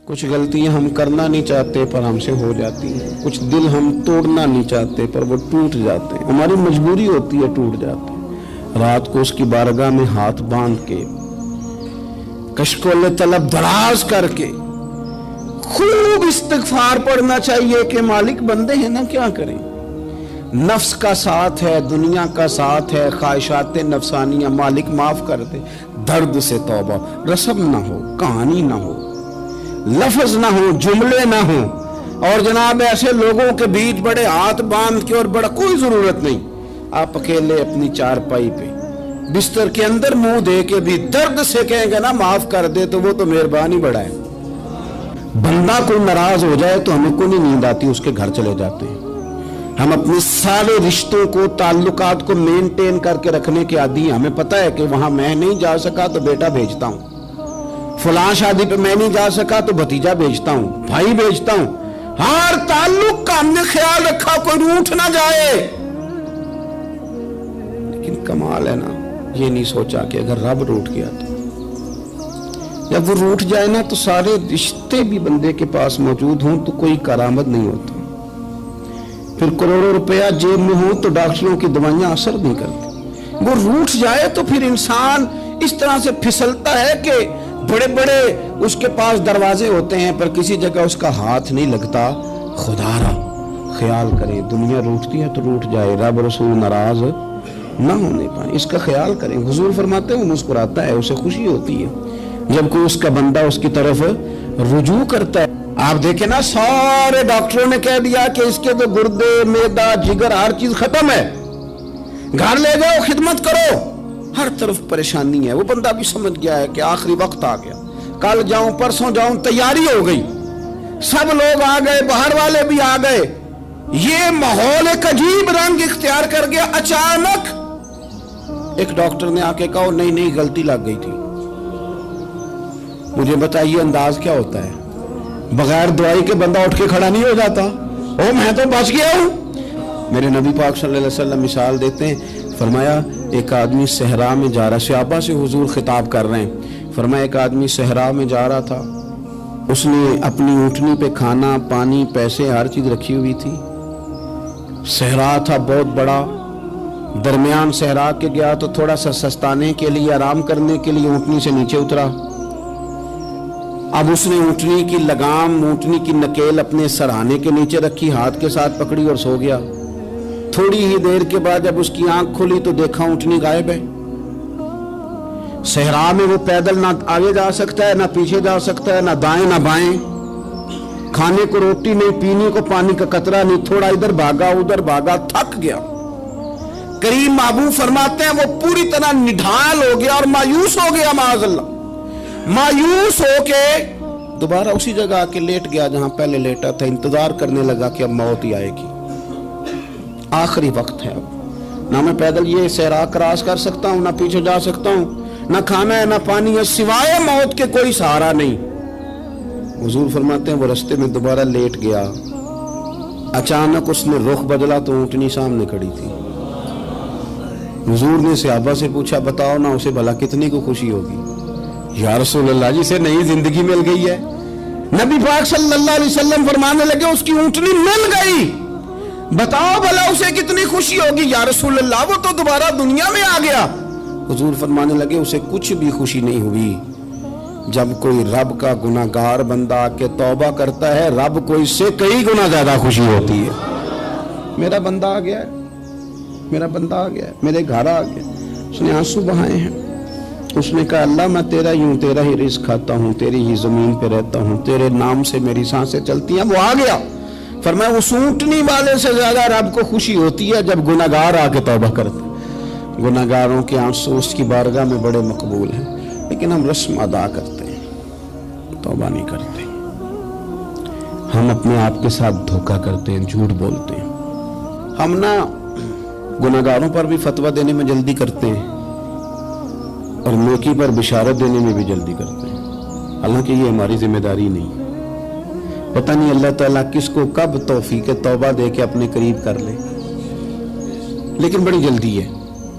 کچھ غلطیاں ہم کرنا نہیں چاہتے پر ہم سے ہو جاتی ہیں، کچھ دل ہم توڑنا نہیں چاہتے پر وہ ٹوٹ جاتے ہیں، ہماری مجبوری ہوتی ہے ٹوٹ جاتے ہیں۔ رات کو اس کی بارگاہ میں ہاتھ باندھ کے کشکول طلب دراز کر کے خوب استغفار پڑھنا چاہیے کہ مالک بندے ہیں نا، کیا کریں، نفس کا ساتھ ہے، دنیا کا ساتھ ہے، خواہشات نفسانیہ، مالک معاف کر دے۔ درد سے توبہ، رسم نہ ہو، کہانی نہ ہو، لفظ نہ ہو، جملے نہ ہو، اور جناب ایسے لوگوں کے بیچ بڑے ہاتھ باندھ کے اور بڑا کوئی ضرورت نہیں، آپ اکیلے اپنی چارپائی پہ بستر کے اندر منہ دے کے بھی درد سے کہیں گے نا معاف کر دے تو وہ تو مہربانی بڑا ہے۔ بندہ کوئی ناراض ہو جائے تو ہمیں کو نہیں نیند آتی، اس کے گھر چلے جاتے ہیں۔ ہم اپنے سارے رشتوں کو، تعلقات کو مینٹین کر کے رکھنے کے عادی ہیں۔ ہمیں پتہ ہے کہ وہاں میں نہیں جا سکا تو بیٹا بھیجتا ہوں، فلاں شادی پہ میں نہیں جا سکا تو بھتیجا بھیجتا ہوں، بھائی بھیجتا ہوں، ہر تعلق کا ہم نے خیال رکھا کوئی روٹھ نہ جائے۔ لیکن کمال ہے نا، یہ نہیں سوچا کہ اگر رب روٹھ گیا تو جب وہ روٹھ جائے نا تو سارے رشتے بھی بندے کے پاس موجود ہوں تو کوئی کرامت نہیں ہوتا، پھر کروڑوں روپیہ جیب میں ہوں تو ڈاکٹروں کی دوائیاں اثر نہیں کرتی۔ وہ روٹھ جائے تو پھر انسان اس طرح سے پھسلتا ہے کہ بڑے بڑے اس کے پاس دروازے ہوتے ہیں پر کسی جگہ اس کا ہاتھ نہیں لگتا۔ خدا را خیال کریں، دنیا روٹتی ہے تو روٹھ جائے، رب رسول ناراض نہ ہونے پائیں، اس کا خیال کریں۔ حضور فرماتے ہیں وہ مسکراتا ہے، اسے خوشی ہوتی ہے جب کوئی اس کا بندہ اس کی طرف رجوع کرتا ہے۔ آپ دیکھیں نا، سارے ڈاکٹروں نے کہہ دیا کہ اس کے تو گردے، معدہ، جگر، ہر چیز ختم ہے، گھر لے جاؤ، خدمت کرو، ہر طرف پریشانی ہے۔ وہ بندہ بھی سمجھ گیا ہے کہ آخری وقت آ گیا، کل جاؤں پرسوں جاؤں، تیاری ہو گئی، سب لوگ آ گئے، باہر والے بھی آ گئے، یہ ماحول ایک عجیب رنگ اختیار کر گیا۔ اچانک ایک ڈاکٹر نے آ کے کہا نہیں نہیں غلطی لگ گئی تھی۔ مجھے بتائیے انداز کیا ہوتا ہے؟ بغیر دوائی کے بندہ اٹھ کے کھڑا نہیں ہو جاتا، او میں تو بچ گیا ہوں۔ میرے نبی پاک صلی اللہ علیہ وسلم مثال دیتے ہیں، فرمایا ایک آدمی صحرا میں جا رہا، صحابہ سے حضور خطاب کر رہے ہیں، فرمایا ایک آدمی صحرا میں جا رہا تھا، اس نے اپنی اونٹنی پہ کھانا، پانی، پیسے، ہر چیز رکھی ہوئی تھی۔ صحرا تھا بہت بڑا، درمیان صحرا کے گیا تو تھوڑا سا سستانے کے لیے، آرام کرنے کے لیے اونٹنی سے نیچے اترا۔ اب اس نے اونٹنی کی لگام، اونٹنی کی نکیل اپنے سرہانے کے نیچے رکھی، ہاتھ کے ساتھ پکڑی اور سو گیا۔ تھوڑی ہی دیر کے بعد جب اس کی آنکھ کھلی تو دیکھا اونٹنی غائب ہے۔ صحرا میں وہ پیدل نہ آگے جا سکتا ہے، نہ پیچھے جا سکتا ہے، نہ دائیں نہ بائیں، کھانے کو روٹی نہیں، پینے کو پانی کا قطرہ نہیں، تھوڑا ادھر بھاگا ادھر بھاگا، تھک گیا۔ کریم محبوب فرماتے ہیں وہ پوری طرح نڈھال ہو گیا اور مایوس ہو گیا، معاذ اللہ، مایوس ہو کے دوبارہ اسی جگہ آ کے لیٹ گیا جہاں پہلے لیٹا تھا، انتظار کرنے لگا کہ اب موت ہی آئے گی، آخری وقت ہے، اب نہ میں پیدل یہ صحرا کراس کر سکتا ہوں، نہ پیچھے جا سکتا ہوں، نہ کھانا ہے نہ پانی ہے، سوائے موت کے کوئی سہارا نہیں۔ حضور فرماتے ہیں وہ رستے میں دوبارہ لیٹ گیا، اچانک اس نے رخ بدلا تو اونٹنی سامنے کھڑی تھی۔ حضور نے صحابہ سے پوچھا بتاؤ نا اسے بھلا کتنی کو خوشی ہوگی؟ یا رسول اللہ جسے نئی زندگی مل گئی ہے۔ نبی پاک صلی اللہ علیہ وسلم فرمانے لگے اس کی اونٹنی مل گئی، بتاؤ بھلا اسے کتنی خوشی ہوگی؟ یا رسول اللہ وہ تو دوبارہ دنیا میں آ گیا۔ حضور فرمانے لگے اسے کچھ بھی خوشی نہیں ہوئی۔ جب کوئی رب کا گناہگار بندہ آ کے توبہ کرتا ہے، رب کو اس سے کئی گنا زیادہ خوشی ہوتی ہے۔ میرا بندہ آ گیا ہے، میرا بندہ آ گیا ہے، میرے گھر آ گیا، اس نے آنسو بہائے ہیں، اس نے کہا اللہ میں تیرا ہی ہوں، تیرا ہی رزق کھاتا ہوں، تیری ہی زمین پہ رہتا ہوں، تیرے نام سے میری سانسیں چلتی ہیں۔ وہ آ گیا، فرمایا اس اونٹنی والے سے زیادہ رب کو خوشی ہوتی ہے جب گناہگار آ کے توبہ کرتے۔ گناہگاروں کے آنسو اس کی بارگاہ میں بڑے مقبول ہیں، لیکن ہم رسم ادا کرتے ہیں، توبہ نہیں کرتے، ہم اپنے آپ کے ساتھ دھوکہ کرتے ہیں، جھوٹ بولتے ہیں، ہم نہ گناہگاروں پر بھی فتویٰ دینے میں جلدی کرتے ہیں اور نیکی پر بشارت دینے میں بھی جلدی کرتے ہیں، حالانکہ یہ ہماری ذمہ داری نہیں۔ پتہ نہیں اللہ تعالیٰ کس کو کب توفیق توبہ دے کے اپنے قریب کر لے، لیکن بڑی جلدی ہے،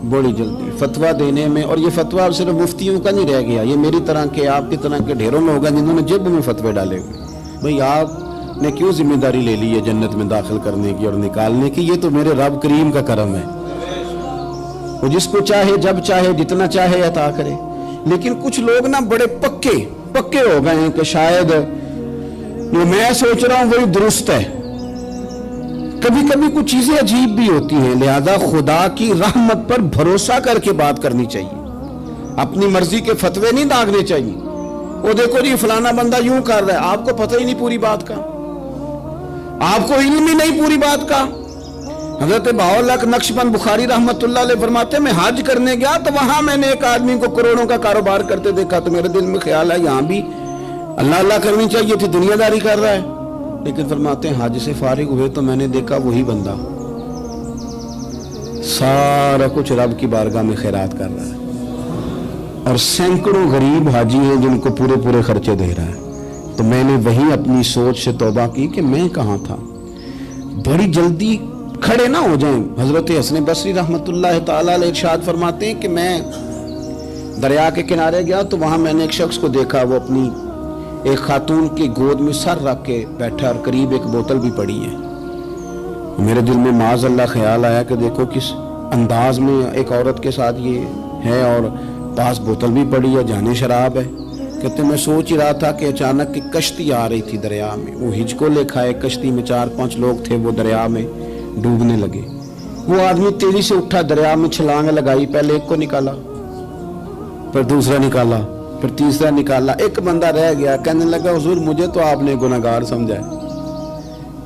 बड़ी जल्दी फतवा देने में। और ये फतवा सिर्फ मुफ्तियों का नहीं रह गया, ये मेरी तरह के, आपकी तरह के ढेरों लोग हैं जिन्होंने जेब में फतवे डाले हुए। भाई आपने क्यों जिम्मेदारी ले ली है जन्नत में दाखिल करने की और निकालने की? ये तो मेरे रब करीम का करम है, वो जिसको चाहे जब चाहे जितना चाहे अता करे। लेकिन कुछ लोग ना बड़े पक्के हो गए हैं कि शायद ये मैं सोच रहा हूं वही दुरुस्त है। कभी कभी कुछ चीजें अजीब भी होती हैं, लिहाजा खुदा की रहमत पर भरोसा करके बात करनी चाहिए। अपनी मर्जी के फतवे नहीं दागने चाहिए। वो देखो जी फलाना बंदा यूं कर रहा है, आपको पता ही नहीं पूरी बात का, आपको इल्म ही नहीं पूरी बात का। हजरत बाउल नक्शबंद बुखारी रहमतुल्लाह अलैह फरमाते, मैं हज करने गया तो वहां मैंने एक आदमी को करोड़ों का कारोबार करते देखा, तो मेरे दिल में ख्याल है यहां भी अल्लाह अल्लाह करनी चाहिए थी, दुनियादारी कर रहा है। लेकिन फरमाते हैं हज से फारिग हुए तो मैंने देखा वही बंदा सारा कुछ रब की बारगाह में खैरात कर रहा है, और सैकड़ों गरीब हाजी हैं जिनको पूरे पूरे खर्चे दे रहा है। तो मैंने वही अपनी सोच से तौबा की कि मैं कहाँ था। बड़ी जल्दी खड़े ना हो जाएं। हजरत हसन बसरी रहमतुल्लाह ताला अलैह इरशाद फरमाते हैं कि मैं दरिया के किनारे गया तो वहां मैंने एक शख्स को देखा, वो अपनी एक खातून की गोद में सर रख के बैठा और करीब एक बोतल भी पड़ी है। मेरे दिल में माज अल्लाह ख्याल आया कि देखो किस अंदाज में एक औरत के साथ ये है, और पास बोतल भी पड़ी है, जाने शराब है। कहते मैं सोच ही रहा था कि अचानक की कश्ती आ रही थी दरिया में, वो हिचको लेखा है, कश्ती में 4-5 लोग थे, वो दरिया में डूबने लगे। वो आदमी तेजी से उठा, दरिया में छलांग लगाई, पहले एक को निकाला, फिर दूसरा निकाला, फिर तीसरा निकाला, एक बंदा रह गया। कहने लगा हुजूर मुझे तो आपने गुनाहगार समझा है,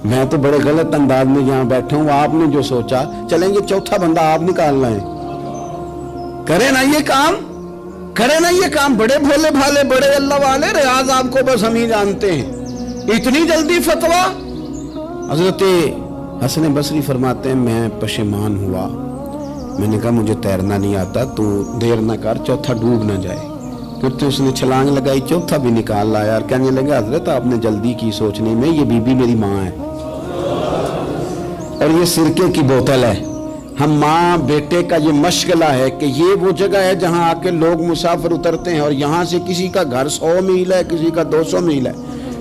मैं तो बड़े गलत अंदाज में यहाँ बैठा हूँ, आपने जो सोचा चलेंगे चौथा बंदा आप निकालना है, करे ना ये काम, करे ना ये काम। बड़े भोले भाले, बड़े अल्लाह वाले, रियाज आपको बस हम ही जानते हैं, इतनी जल्दी फतवा। हजरत हसन बसरी फरमाते हैं मैं पशेमान हुआ, मैंने कहा मुझे तैरना नहीं आता, तो देर ना कर, चौथा डूब ना जाए। फिर तो उसने छलांग लगाई, चौथा भी निकाल लाया और कहने लगे हजरत आपने जल्दी की सोचने में, ये बीबी मेरी माँ है और ये सिरके की बोतल है। हम माँ बेटे का ये मशगला है कि ये वो जगह है जहाँ आके लोग मुसाफिर उतरते हैं, और यहाँ से किसी का घर 100 मील है, किसी का 200 मील है।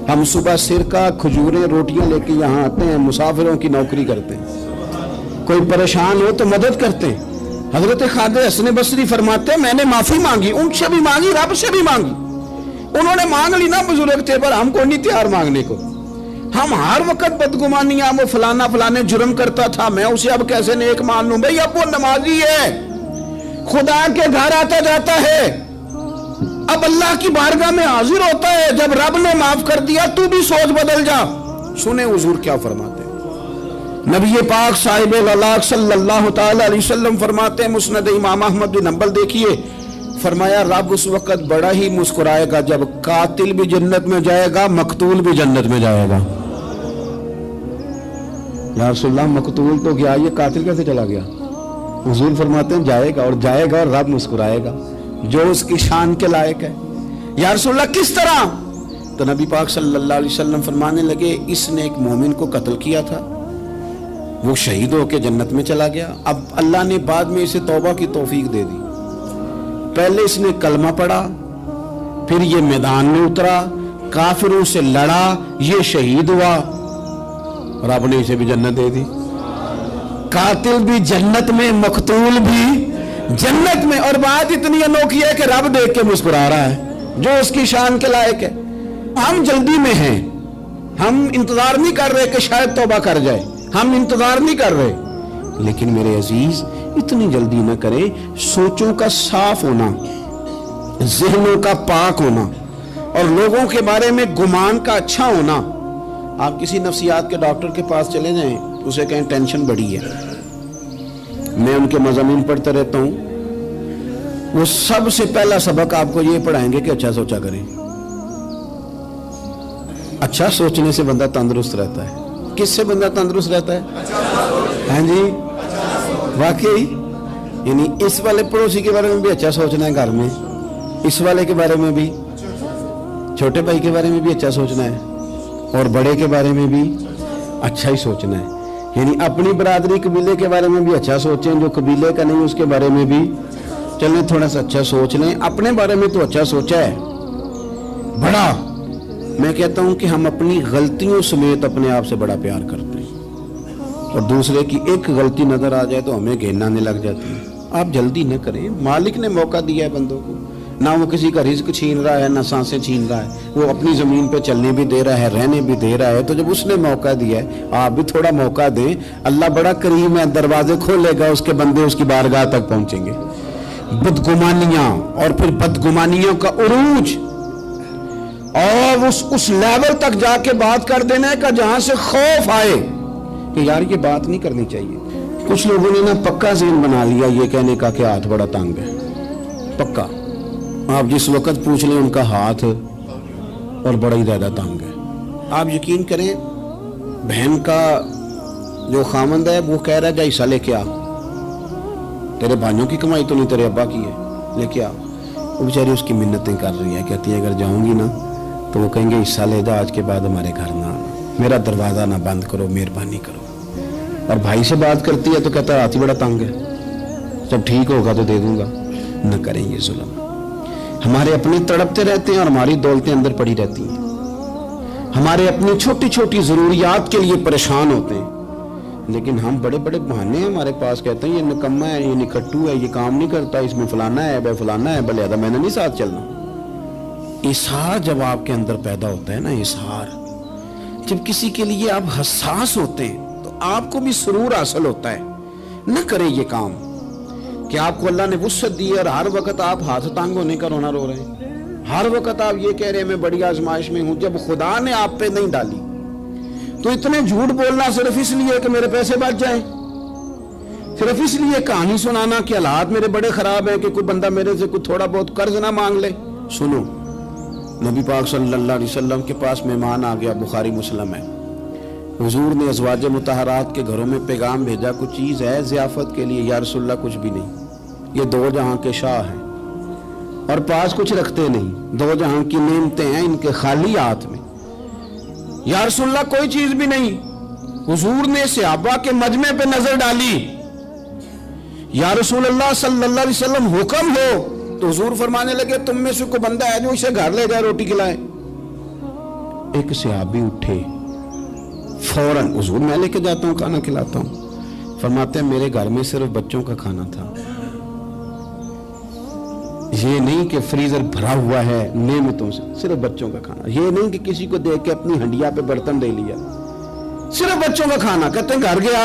हम सुबह सिरका खजूरें रोटियां लेके यहाँ आते हैं, मुसाफिरों की नौकरी करते हैं, कोई परेशान हो तो मदद करते हैं। हजरत ख्वाजा हसन बसरी फरमाते हैं मैंने माफी मांगी, उनसे भी मांगी, रब से भी मांगी। उन्होंने मांग ली ना, बुजुर्ग थे, पर हमको नहीं तैयार मांगने को। हम हर वक्त बदगुमानियां, वो फलाने जुर्म करता था, मैं उसे अब कैसे नेक मान लूं। भाई अब वो नमाजी है, खुदा के घर आता जाता है, अब अल्लाह की बारगाह में हाजिर होता है। जब रब ने माफ कर दिया तू भी सोच बदल जा। सुने हुजूर क्या फरमाते हैं। नबी पाक साहिब अलाक सल्लल्लाहु ताला अलैहि वसल्लम फरमाते हैं, मुस्नद इमाम अहमद बिन हंबल देखिए, फरमाया रब उस वक्त बड़ा ही मुस्कुराएगा जब कातिल भी जन्नत में जाएगा, मकतूल भी जन्नत में जाएगा। या रसूलल्लाह मकतूल तो गया, ये कातिल कैसे चला गया? हुजूर फरमाते हैं जाएगा, और जाएगा और रब मुस्कुराएगा जो उसकी शान के लायक है। या रसूलल्लाह किस तरह? तो नबी पाक सल्लल्लाहु अलैहि वसल्लम फरमाने लगे इसने एक मोमिन को कत्ल किया था, वो शहीद होकर जन्नत में चला गया। अब अल्लाह ने बाद में इसे तौबा की तौफीक दे दी। पहले इसने कलमा पढ़ा, फिर ये मैदान में उतरा, काफिरों से लड़ा, ये शहीद हुआ, रब ने इसे भी जन्नत दे दी। कातिल भी जन्नत में, मकतूल भी जन्नत में। और बात इतनी अनोखी है कि रब देख के मुस्कुरा रहा है जो उसकी शान के लायक है। हम जल्दी में हैं, हम इंतजार नहीं कर रहे कि शायद तौबा कर जाए, हम इंतजार नहीं कर रहे। लेकिन मेरे अजीज इतनी जल्दी न करें। सोचों का साफ होना, ज़हनों का पाक होना और लोगों के बारे में गुमान का अच्छा होना। आप किसी नफ्सियात के डॉक्टर के पास चले जाएं, उसे कहें टेंशन बढ़ी है, मैं उनके मज़ामीन पढ़ता रहता हूं, वो सबसे पहला सबक आपको ये पढ़ाएंगे कि अच्छा सोचा करें। अच्छा सोचने से बंदा तंदुरुस्त रहता है। किससे बंदा तंदुरुस्त रहता है? हाँ जी, वाकई। यानी इस वाले पड़ोसी के बारे में भी अच्छा सोचना है घर में, इस वाले के बारे में भी, छोटे भाई के बारे में भी अच्छा सोचना है, और बड़े के बारे में भी अच्छा ही सोचना है। यानी अपनी बरादरी कबीले के बारे में भी अच्छा सोचें, जो कबीले का नहीं उसके बारे में भी चलें थोड़ा सा अच्छा सोच लें। अपने बारे में तो अच्छा सोचा है बड़ा। मैं कहता हूं कि हम अपनी गलतियों समेत अपने आप से बड़ा प्यार करते हैं, और दूसरे की एक गलती नजर आ जाए तो हमें घृणा आने लग जाती है। आप जल्दी न करें, मालिक ने मौका दिया है बंदों को, ना वो किसी का रिज्क छीन रहा है ना सांसें छीन रहा है, वो अपनी जमीन पे चलने भी दे रहा है, रहने भी दे रहा है। तो जब उसने मौका दिया है आप भी थोड़ा मौका दें। अल्लाह बड़ा करीम है, दरवाजे खोलेगा, उसके बंदे उसकी बारगाह तक पहुंचेंगे। बदगुमानियां और फिर बदगुमानियों का उरूज और उस लेवल तक जाके बात कर देना है कि जहां से खौफ आए कि यार ये बात नहीं करनी चाहिए। कुछ लोगों ने ना पक्का ज़हन बना लिया ये कहने का कि हाथ बड़ा तंग है। पक्का आप जिस वक्त पूछ लें उनका हाथ और बड़ा ही ज़्यादा तंग है। आप यकीन करें, बहन का जो खामंद है वो कह रहा है जा हिस्सा लेके आ, तेरे भाइयों की कमाई तो नहीं तेरे अब्बा की है, लेके आ। वो बेचारी उसकी मिन्नतें कर रही है, कहती है अगर जाऊंगी ना तो वो कहेंगे हिस्सा ले जा, आज के बाद हमारे घर ना आना, मेरा दरवाज़ा ना बंद करो, मेहरबानी करो। और भाई से बात करती है तो कहता है हाथ ही बड़ा तंग है, जब ठीक होगा तो दे दूंगा। न करें ये जुल्म। हमारे अपने तड़पते रहते हैं और हमारी दौलतें अंदर पड़ी रहती हैं। हमारे अपनी छोटी छोटी ज़रूरियात के लिए परेशान होते हैं, लेकिन हम बड़े बड़े बहाने हैं हमारे पास, कहते हैं ये निकम्मा है, ये निकट्टू है, ये काम नहीं करता, इसमें फलाना है, वह फलाना है, भले मैंने नहीं साथ चलना। इजहार जब आपके अंदर पैदा होता है ना, इजहार जब किसी के लिए आप हसास होते हैं तो आपको भी सुरूर हासिल होता है। न करें ये काम कि आपको अल्लाह ने वुसअत दी और हर वक्त आप हाथ तांग होने का रोना रो रहे हैं, हर वक्त आप ये कह रहे हैं मैं बड़ी आजमाइश में हूं, जब खुदा ने आप पे नहीं डाली। तो इतने झूठ बोलना सिर्फ इसलिए कि मेरे पैसे बच जाएं, सिर्फ इसलिए कहानी सुनाना कि हालात मेरे बड़े खराब हैं कि कोई बंदा मेरे से कुछ थोड़ा बहुत कर्ज ना मांग ले। सुनो, नबी पाक सल्लल्लाहु अलैहि वसल्लम के पास मेहमान आ गया, बुखारी मुस्लिम है। हुजूर ने अज़वाज मुतहरात के घरों में पैगाम भेजा, कुछ चीज़ है ज़ियाफ़त के लिए। या रसूलल्लाह कुछ भी नहीं, ये दो जहां के शाह हैं और पास कुछ रखते नहीं, दो जहां की नेमतें हैं इनके खाली हाथ में। या रसूलल्लाह कोई चीज भी नहीं। हुजूर ने सहाबा के मजमे पे नजर डाली, या रसूलल्लाह सल्लल्लाहु अलैहि वसल्लम हुक्म हो, तो हुजूर फरमाने लगे तुम में से कोई बंदा है जो इसे घर ले जाए रोटी खिलाए। एक सहाबी उठे फौरन, हुजूर मैं लेके जाता हूँ खाना खिलाता हूँ। फरमाते हैं मेरे घर में सिर्फ बच्चों का खाना था, ये नहीं कि फ्रीजर भरा हुआ है नेमतों से, सिर्फ बच्चों का खाना। ये नहीं कि किसी को देख के अपनी हंडिया पे बर्तन दे लिया, सिर्फ बच्चों का खाना। कहते हैं घर गया,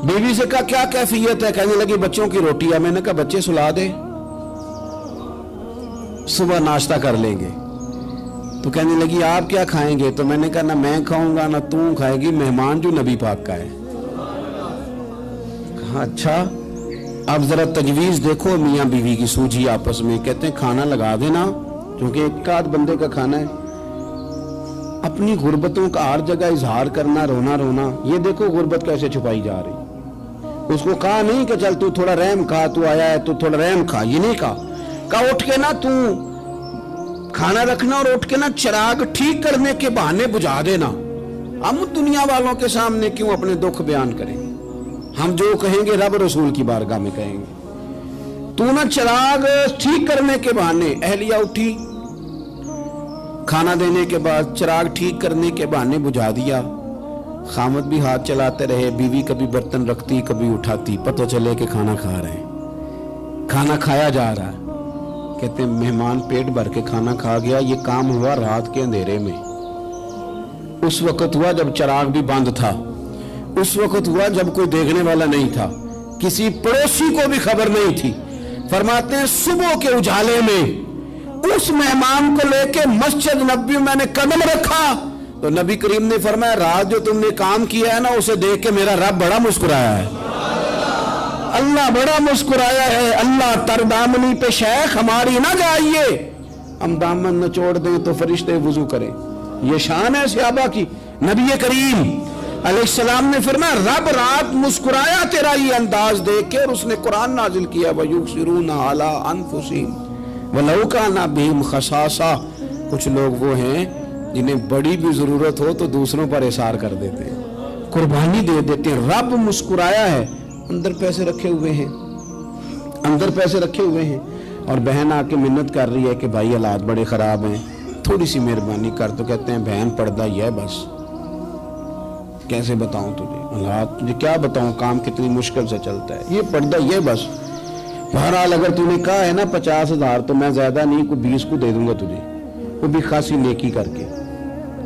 बीवी से कहा क्या कैफियत है, कहने लगी बच्चों की रोटी है। मैंने कहा बच्चे सुला दे, सुबह नाश्ता कर लेंगे। तो कहने लगी आप क्या खाएंगे, तो मैंने कहा ना मैं खाऊंगा ना तू खाएगी, मेहमान जो नबी पाक का है। कहा अच्छा, अब जरा तजवीज देखो मियाँ बीवी की सूझी आपस में। कहते हैं खाना लगा देना, क्योंकि एक आध बंदे का खाना है। अपनी गुर्बतों का हर जगह इजहार करना, रोना रोना, ये देखो गुर्बत कैसे छुपाई जा रही। उसको कहा नहीं कि चल तू थोड़ा रहम खा, तू आया है तू थोड़ा रहम खा, ये नहीं कहा उठ के ना तू खाना रखना और उठ के ना चिराग ठीक करने के बहाने बुझा देना। हम दुनिया वालों के सामने क्यों अपने दुख बयान करें, हम जो कहेंगे रब रसूल की बारगाह में कहेंगे। तू ना चिराग ठीक करने के बहाने, अहलिया उठी खाना देने के बाद चिराग ठीक करने के बहाने बुझा दिया। खामद भी हाथ चलाते रहे, बीवी कभी बर्तन रखती कभी उठाती, पता चले कि खाना खा रहे हैं, खाना खाया जा रहा है। कहते मेहमान पेट भर के खाना खा गया। ये काम हुआ रात के अंधेरे में, उस वक्त हुआ जब चिराग भी बंद था, उस वक्त हुआ जब कोई देखने वाला नहीं था, किसी पड़ोसी को भी खबर नहीं थी। फरमाते हैं सुबह के उजाले में उस मेहमान को लेके मस्जिद नबी में मैंने कदम रखा तो नबी करीम ने फरमाया रात जो तुमने काम किया है ना उसे देख के मेरा रब बड़ा मुस्कुराया है, अल्लाह बड़ा मुस्कुराया है। अल्लाह तरदामनी पे शेख हमारी ना जाइए, हम दामन न छोड़ दें तो फरिश्ते वुजू करें। ये शान है सहाबा की। नबी करीम अलैहिस्सलाम ने फरमाया रब रात मुस्कुराया तेरा ये अंदाज देख के, और उसने कुरान नाजिल किया वयुसिरूना अला अनफुसिहिम वलौ काना बिहिम खसासा। कुछ लोग वो हैं जिन्हें बड़ी भी जरूरत हो तो दूसरों पर इशार कर देते हैं। कुर्बानी दे देते हैं। रब मुस्कुराया है, अंदर पैसे रखे हुए हैं, अंदर पैसे रखे हुए हैं, और बहन आके मिन्नत कर रही है कि भाई हालात बड़े ख़राब हैं, थोड़ी सी मेहरबानी कर। तो कहते हैं बहन पर्दा ही है बस, कैसे बताऊं तुझे हालात, तुझे क्या बताऊं, काम कितनी मुश्किल से चलता है, ये पर्दा ही है बस। बहरहाल अगर तूने कहा है ना 50,000 तो मैं ज़्यादा नहीं, कोई 20 को दे दूंगा तुझे, वो भी खासी नेकी करके,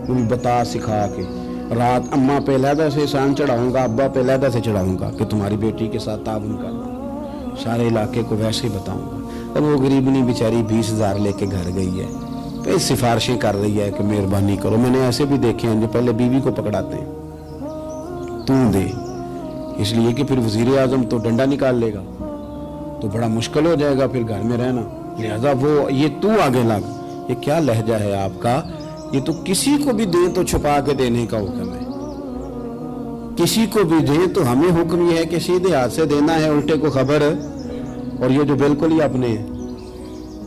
वो भी बता सिखा के। रात अम्मा पे लहदा से एहसान चढ़ाऊंगा, अब्बा पे लहदा से चढ़ाऊंगा कि तुम्हारी बेटी के साथ ताबन करना, सारे इलाके को वैसे ही बताऊंगा। अब वो गरीबनी बेचारी 20,000 लेके घर गई है, कई सिफारिशें कर रही है कि मेहरबानी करो। मैंने ऐसे भी देखे हैं जो पहले बीवी को पकड़ाते हैं, तू दे, इसलिए कि फिर वजीर आजम तो डंडा निकाल लेगा तो बड़ा मुश्किल हो जाएगा फिर घर में रहना, लिहाजा वो ये तू आगे लग। ये क्या लहजा है आपका, ये तो किसी को भी दे तो छुपा के देने का हुक्म है, किसी को भी दे तो हमें हुक्म ये है कि सीधे हाथ से देना है, उल्टे को खबर। और ये जो बिल्कुल ही अपने हैं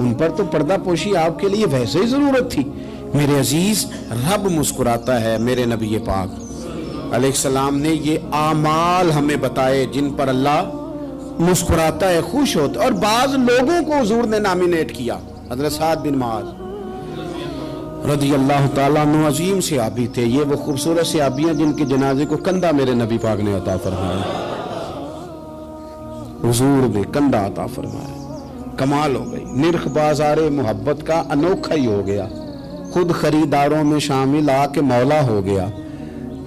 उन पर तो पर्दा पोशी आपके लिए वैसे ही जरूरत थी। मेरे अजीज, रब मुस्कुराता है। मेरे नबी पाक अलैहिस्सलाम ने ये आमाल हमें बताए जिन पर अल्लाह मुस्कुराता है, खुश होता है। और बाज लोगों को हुजूर ने नॉमिनेट किया। हज़रत साद बिन मुआज़ रज़ी अल्लाह ताला अन्हु अजीम सहाबी थे। ये वो खूबसूरत सहाबियां जिनके जनाजे को कंधा मेरे नबी पाक ने अता फरमाया, हुजूर ने कंधा अता फरमाया। कमाल हो गई, निर्ख बाज़ारे मोहब्बत का अनोखा ही हो गया, खुद खरीदारों में शामिल आके मौला हो गया।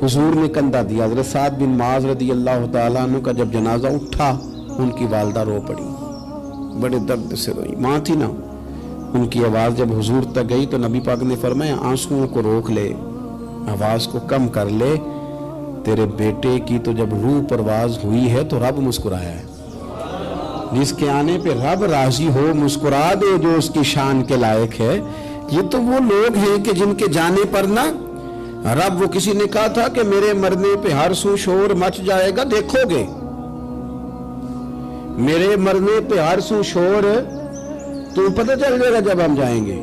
हुजूर ने कंधा दिया। हज़रत साद बिन मुआज़ रज़ी अल्लाह ताला अन्हु का जब जनाजा उठा, उनकी वालदा रो पड़ी, बड़े दर्द से रोई, माँ थी ना। उनकी आवाज़ जब हुजूर तक गई तो नबी पाक ने फरमाया आंसुओं को रोक ले, आवाज़ को कम कर ले, तेरे बेटे की तो जब रूह परवाज हुई है तो रब मुस्कुराया है। जिसके आने पे रब राजी हो, मुस्कुरा दे जो उसकी शान के लायक है। ये तो वो लोग हैं कि जिनके जाने पर ना रब, वो किसी ने कहा था कि मेरे मरने पे हर सू शोर मच जाएगा, देखोगे मेरे मरने पे हर सू शोर, तो पता चल जाएगा जब हम जाएंगे,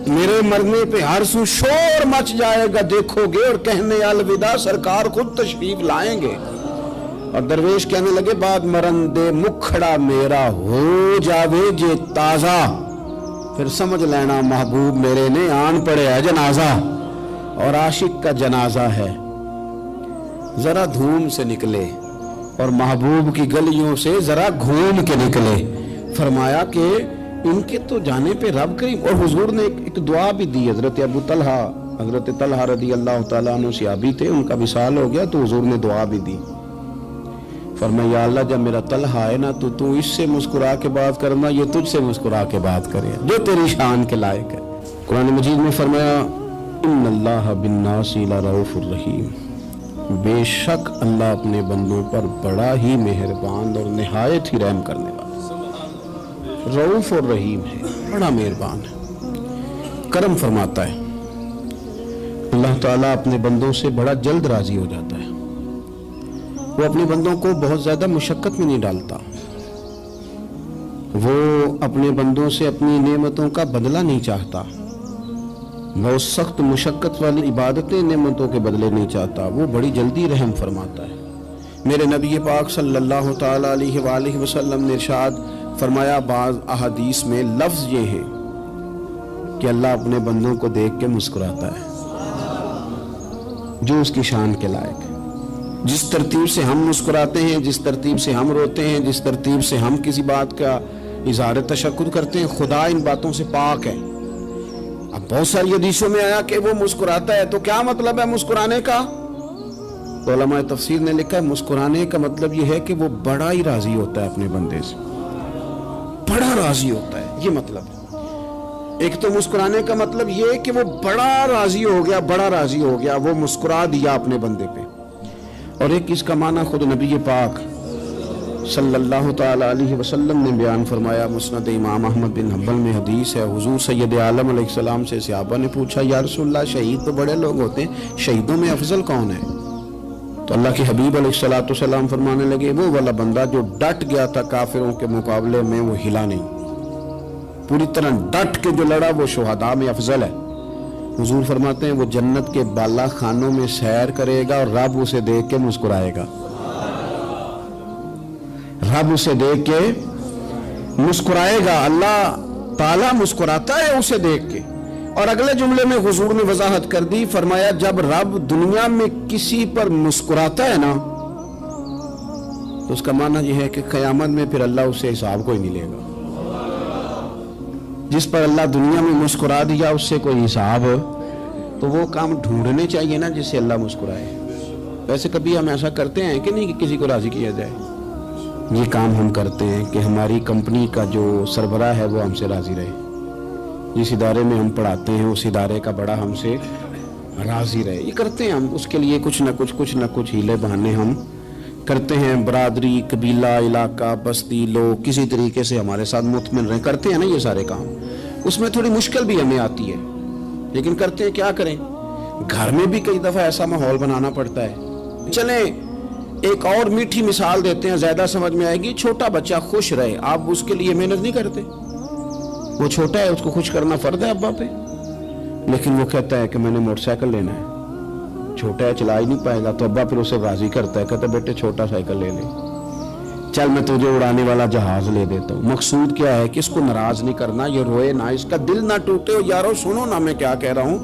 मेरे मरने पे हर सू शोर मच जाएगा देखोगे, और कहने अलविदा सरकार खुद तशरीफ लाएंगे। और दरवेश कहने लगे बाद मरन दे मुखड़ा मेरा हो जावे जे ताजा, फिर समझ लेना महबूब मेरे ने आन पड़े है जनाजा। और आशिक का जनाजा है, जरा धूम से निकले और महबूब की गलियों से जरा घूम के निकले। फरमाया कि इनके तो जाने पे रब करीम। और हुजूर ने एक दुआ भी दी। हजरत हजरत तलहा रदी अल्लाह ताला अन्हु सहाबी थे, उनका विसाल हो गया तो हुजूर ने दुआ भी दी। फरमाया या अल्लाह जब मेरा तलहा है ना तो तू इससे मुस्कुरा के बात करना, ये तुझसे मुस्कुरा के बात करे जो तेरी शान के लायक है। कुरान मजीद में फरमाया इन्नल्लाह बिन्नासी लरऊफुर रहीम, बेशक अल्लाह अपने बंदों पर बड़ा ही मेहरबान और निहायत ही रहम करने वाला रऊफ और रहीम है, बड़ा मेहरबान है, करम फरमाता है। अल्लाह ताला अपने बंदों से बड़ा जल्द राजी हो जाता है। वो अपने बंदों को बहुत ज्यादा मुशक्कत में नहीं डालता, वो अपने बंदों से अपनी नेमतों का बदला नहीं चाहता, बहुत सख्त मुशक्कत वाली इबादतें नेमतों के बदले नहीं चाहता, वो बड़ी जल्दी रहम फरमाता है। मेरे नबी पाक सल्लल्लाहु ताला अलैहि वसल्लम ने इरशाद फरमाया, बाज़ अहादीस में लफ्ज़ ये है कि अल्लाह अपने बंदों को देख के मुस्कुराता है जो उसकी शान के लायक है। जिस तरतीब से हम मुस्कुराते हैं, जिस तरतीब से हम रोते हैं, जिस तरतीब से हम किसी बात का इज़हार तशक्कुर करते हैं, खुदा इन बातों से पाक है। अब बहुत सारी हदीसों में आया कि वो मुस्कुराता है, तो क्या मतलब है मुस्कुराने का? तो उलमाए तफसीर ने लिखा है मुस्कुराने का मतलब ये है कि वो बड़ा ही राजी होता है अपने बंदे से, बड़ा राजी होता है, ये मतलब है। एक तो मुस्कुराने का मतलब ये है कि वो बड़ा राजी हो गया, बड़ा राजी हो गया, वो मुस्कुरा दिया अपने बंदे पे। और एक इसका माना खुद नबी पाक सल्लल्लाहु ताला अलैहि वसल्लम ने बयान फरमाया। मुस्नद इमाम अहमद बिन हंबल में हदीस है, हुजूर सैयद आलम अलैहिस्सलाम से सहाबा ने पूछा या रसूलल्लाह शहीद तो बड़े लोग होते हैं, शहीदों में अफजल कौन है? तो अल्लाह के हबीब अलैहिस्सलाम फरमाने लगे वो वाला बंदा जो डट गया था काफिरों के मुकाबले में, वो हिला नहीं, पूरी तरह डट के जो लड़ा वो शुहदा में अफजल है। حضور فرماتے ہیں وہ جنت کے بالا خانوں میں سیر کرے گا اور رب اسے دیکھ کے مسکرائے گا، رب اسے دیکھ کے مسکرائے گا، اللہ تعالیٰ مسکراتا ہے اسے دیکھ کے۔ اور اگلے جملے میں حضور نے وضاحت کر دی، فرمایا جب رب دنیا میں کسی پر مسکراتا ہے نا تو اس کا معنی یہ ہے کہ قیامت میں پھر اللہ اسے حساب کوئی نہیں لے گا۔ جس پر اللہ دنیا میں مسکرا دیا اس سے کوئی حساب، تو وہ کام ڈھونڈنے چاہیے نا جس سے اللہ مسکرائے۔ ویسے کبھی ہم ایسا کرتے ہیں کہ نہیں کہ کسی کو راضی کیا جائے؟ یہ کام ہم کرتے ہیں کہ ہماری کمپنی کا جو سربراہ ہے وہ ہم سے راضی رہے، جس ادارے میں ہم پڑھاتے ہیں اس ادارے کا بڑا ہم سے راضی رہے۔ یہ کرتے ہیں ہم، اس کے لیے کچھ نہ کچھ ہیلے بہانے ہم کرتے ہیں۔ برادری، قبیلہ، علاقہ، بستی، لوگ کسی طریقے سے ہمارے ساتھ مطمئن رہیں، کرتے ہیں نا یہ سارے کام۔ اس میں تھوڑی مشکل بھی ہمیں آتی ہے لیکن کرتے ہیں، کیا کریں۔ گھر میں بھی کئی دفعہ ایسا ماحول بنانا پڑتا ہے۔ چلیں ایک اور میٹھی مثال دیتے ہیں، زیادہ سمجھ میں آئے گی۔ چھوٹا بچہ خوش رہے، آپ اس کے لیے محنت نہیں کرتے؟ وہ چھوٹا ہے، اس کو خوش کرنا فرض ہے ابا پہ، لیکن وہ کہتا ہے کہ میں نے موٹر سائیکل لینا ہے۔ چھوٹا ہے، چلا ہی نہیں پائے گا، تو ابا پھر اسے راضی کرتا ہے، کہتا ہے بیٹے چھوٹا سائیکل لے لے، چل میں تجھے اڑانے والا جہاز لے دیتا ہوں۔ مقصود کیا ہے کہ اس کو ناراض نہیں کرنا، یہ روئے نہ، اس کا دل نہ ٹوٹے۔ یارو سنو نا میں کیا کہہ رہا ہوں،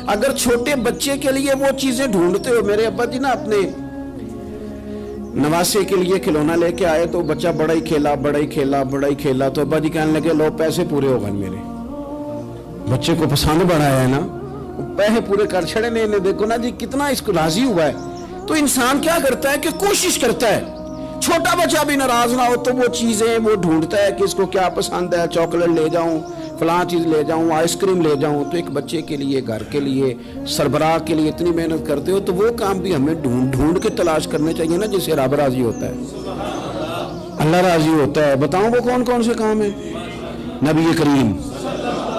اگر چھوٹے بچے کے لیے وہ چیزیں ڈھونڈتے ہو، میرے ابا جی نا اپنے نواسے کے لیے کھلونا لے کے آئے تو بچہ بڑا ہی کھیلا، تو ابا جی کہنے لگے لو پیسے پورے ہو گئے میرے۔ بچے کو پسند بڑا ہے نا، پیسے پورے کر چھڑے نے، دیکھو نا جی کتنا اس کو راضی ہوا ہے۔ تو انسان کیا کرتا ہے کہ کوشش کرتا ہے چھوٹا بچہ بھی ناراض نہ ہو، تو وہ چیزیں وہ ڈھونڈتا ہے کہ اس کو کیا پسند ہے، چاکلیٹ لے جاؤں، فلاں چیز لے جاؤں، آئس کریم لے جاؤں۔ تو ایک بچے کے لیے، گھر کے لیے، سربراہ کے لیے اتنی محنت کرتے ہو، تو وہ کام بھی ہمیں ڈھونڈ کے تلاش کرنے چاہیے نا جس سے رب راضی ہوتا ہے، اللہ راضی ہوتا ہے۔ بتاؤں وہ کون کون سے کام ہیں؟ نبی کریم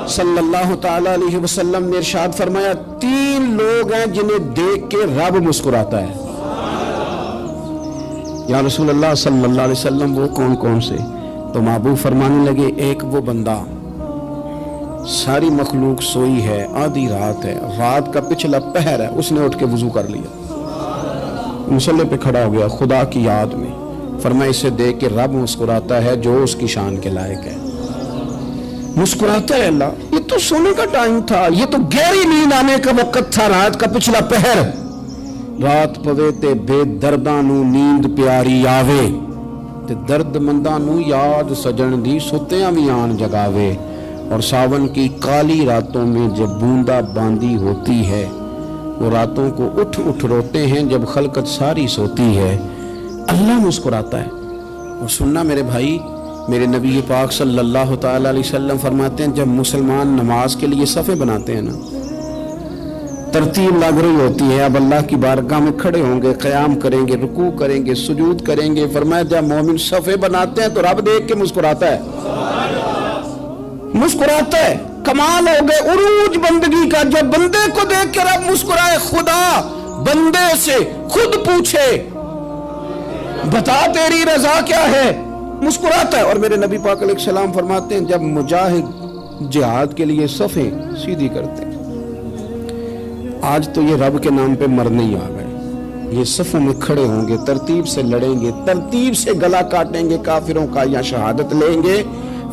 صلی اللہ تعالی علیہ وسلم نے ارشاد فرمایا 3 لوگ ہیں جنہیں دیکھ کے رب مسکراتا ہے۔ یا رسول اللہ صلی اللہ علیہ وسلم وہ کون کون سے؟ تو محبوب فرمانے لگے ایک وہ بندہ ساری مخلوق سوئی ہے، آدھی رات ہے، رات کا پچھلا پہر ہے، اس نے اٹھ کے وضو کر لیا، مصلی پہ کھڑا ہو گیا خدا کی یاد میں، فرمایا اسے دیکھ کے رب مسکراتا ہے جو اس کی شان کے لائق ہے۔ مسکراتا ہے اللہ۔ یہ تو سونے کا ٹائم تھا، یہ تو گہری نیند آنے کا وقت تھا، رات کا پچھلا پہر۔ رات پوے تے بے درداں نو نیند پیاری آوے، تے درد منداں نو یاد سجن دی ستیاں وی آن جگاوے۔ اور ساون کی کالی راتوں میں جب بوندا باندی ہوتی ہے، وہ راتوں کو اٹھ اٹھ روتے ہیں جب خلقت ساری سوتی ہے۔ اللہ مسکراتا ہے۔ اور سننا میرے بھائی، میرے نبی پاک صلی اللہ تعالی علیہ وسلم فرماتے ہیں جب مسلمان نماز کے لیے صفیں بناتے ہیں نا، ترتیب لگ رہی ہوتی ہے، اب اللہ کی بارگاہ میں کھڑے ہوں گے، قیام کریں گے، رکوع کریں گے، سجود کریں گے، فرمایا جب مومن صفیں بناتے ہیں تو رب دیکھ کے مسکراتا ہے، مسکراتا ہے۔ کمال ہو گئے عروج بندگی کا، جب بندے کو دیکھ کے رب مسکرائے۔ خدا بندے سے خود پوچھے بتا تیری رضا کیا ہے، مسکراتا ہے۔ اور میرے نبی پاک علیہ السلام فرماتے ہیں جب مجاہد جہاد کے لیے صفیں سیدھی کرتے ہیں، آج تو یہ رب کے نام پہ مرنے ہی آ گئے، یہ صفوں میں کھڑے ہوں گے، ترتیب سے لڑیں گے، ترتیب سے گلا کاٹیں گے کافروں کا یا شہادت لیں گے۔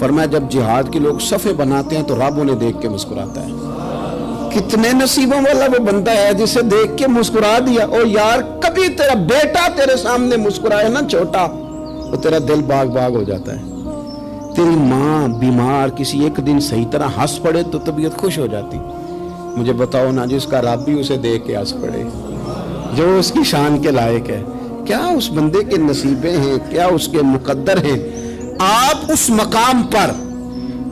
فرمایا جب جہاد کے لوگ صفیں بناتے ہیں تو رب انہیں دیکھ کے مسکراتا ہے۔ کتنے نصیبوں والا وہ بندہ ہے جسے دیکھ کے مسکرا دیا۔ اور یار کبھی تیرا بیٹا تیرے سامنے مسکرائے نا چھوٹا، تو تیرا دل باغ باغ ہو جاتا ہے۔ تیری ماں بیمار کسی ایک دن صحیح طرح ہنس پڑے تو طبیعت خوش ہو جاتی۔ مجھے بتاؤ نا جس کا رب بھی اسے دیکھ کے ہنس پڑے، جو اس کی شان کے لائق ہے، کیا اس بندے کے نصیبیں ہیں، کیا اس کے مقدر ہیں۔ آپ اس مقام پر